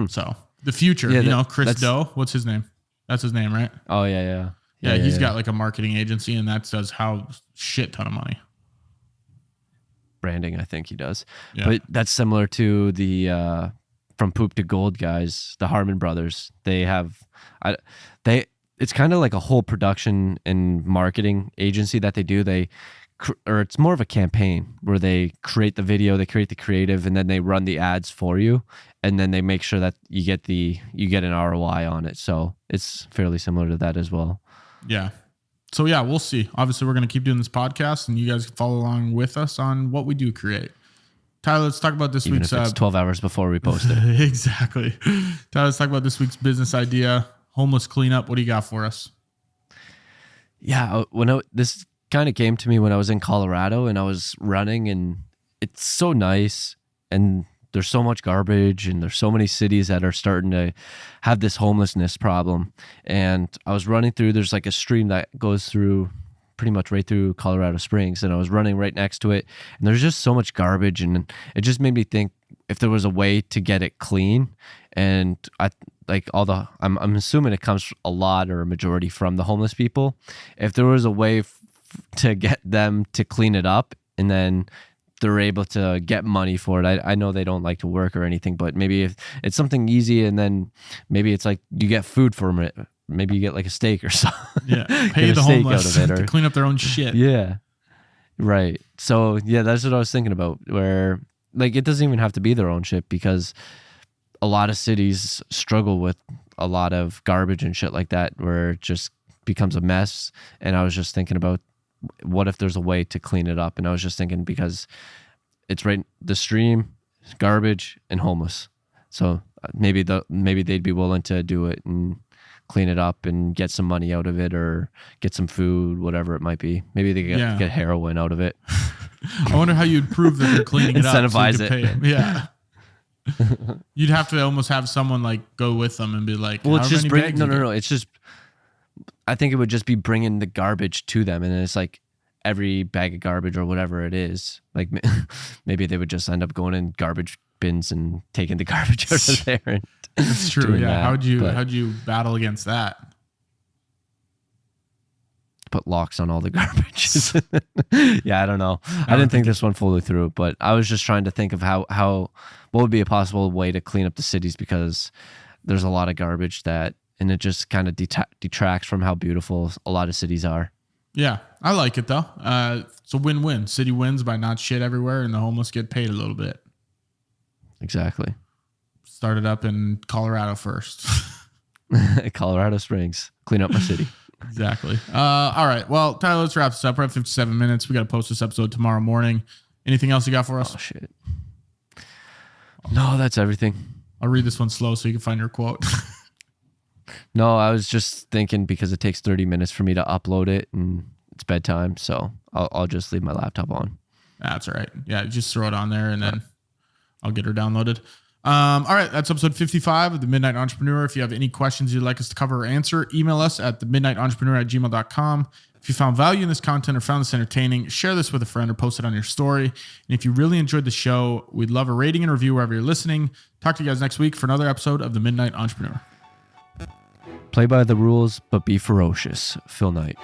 So the future, Chris Doe, what's his name? That's his name, right? Oh yeah. He's got like a marketing agency, and that does how shit ton of money. Branding, I think he does. Yeah. But that's similar to the From Poop to Gold guys, the Harmon brothers. It's kind of like a whole production and marketing agency that they do. Or it's more of a campaign where they create the video, they create the creative, and then they run the ads for you, and then they make sure that you get an ROI on it. So it's fairly similar to that as well. Yeah. So yeah, we'll see. Obviously, we're going to keep doing this podcast, and you guys can follow along with us on what we do create. Tyler, let's talk about this Even week's. If it's 12 hours before we post it. Exactly. Tyler, let's talk about this week's business idea. Homeless cleanup. What do you got for us? Yeah, this kind of came to me when I was in Colorado and I was running, and it's so nice, and there's so much garbage, and there's so many cities that are starting to have this homelessness problem. And I was running through, there's like a stream that goes through pretty much right through Colorado Springs, and I was running right next to it, and there's just so much garbage, and it just made me think if there was a way to get it clean. And I'm assuming it comes a lot or a majority from the homeless people. If there was a way to get them to clean it up, and then they're able to get money for it. I know they don't like to work or anything, but maybe if it's something easy, and then maybe it's like you get food from it. Maybe you get like a steak or something. Yeah, pay the homeless to clean up their own shit. Yeah, right. So yeah, that's what I was thinking about, where like it doesn't even have to be their own shit, because a lot of cities struggle with a lot of garbage and shit like that, where it just becomes a mess. And I was just thinking about, what if there's a way to clean it up? And I was just thinking, because it's right, the stream, garbage, and homeless. So maybe they'd be willing to do it and clean it up and get some money out of it, or get some food, whatever it might be. Maybe they get heroin out of it. I wonder how you'd prove that they're cleaning it up. Incentivize so you could pay them. Yeah. You'd have to almost have someone like go with them and be like, well, it's just no. It's just, I think it would just be bringing the garbage to them, and it's like every bag of garbage or whatever it is. Like maybe they would just end up going in garbage bins and taking the garbage out of there. And that's true. Yeah. That. How'd you battle against that? Put locks on all the garbage. Yeah, I don't know. I didn't think this one fully through, but I was just trying to think of how what would be a possible way to clean up the cities, because there's a lot of garbage and it just kind of detracts from how beautiful a lot of cities are. Yeah, I like it though. It's a win-win. City wins by not shit everywhere, and the homeless get paid a little bit. Exactly. Started up in Colorado first. Colorado Springs. Clean up my city. Exactly. All right. Well, Tyler, let's wrap this up. We're at 57 minutes. We got to post this episode tomorrow morning. Anything else you got for us? Oh, shit. No, that's everything. I'll read this one slow so you can find your quote. No, I was just thinking, because it takes 30 minutes for me to upload it and it's bedtime, so I'll just leave my laptop on. That's all right. Yeah, just throw it on there and then I'll get her downloaded. All right, that's episode 55 of The Midnight Entrepreneur. If you have any questions you'd like us to cover or answer, email us at themidnightentrepreneur@gmail.com. If you found value in this content or found this entertaining, share this with a friend or post it on your story. And if you really enjoyed the show, we'd love a rating and review wherever you're listening. Talk to you guys next week for another episode of The Midnight Entrepreneur. Play by the rules, but be ferocious. Phil Knight.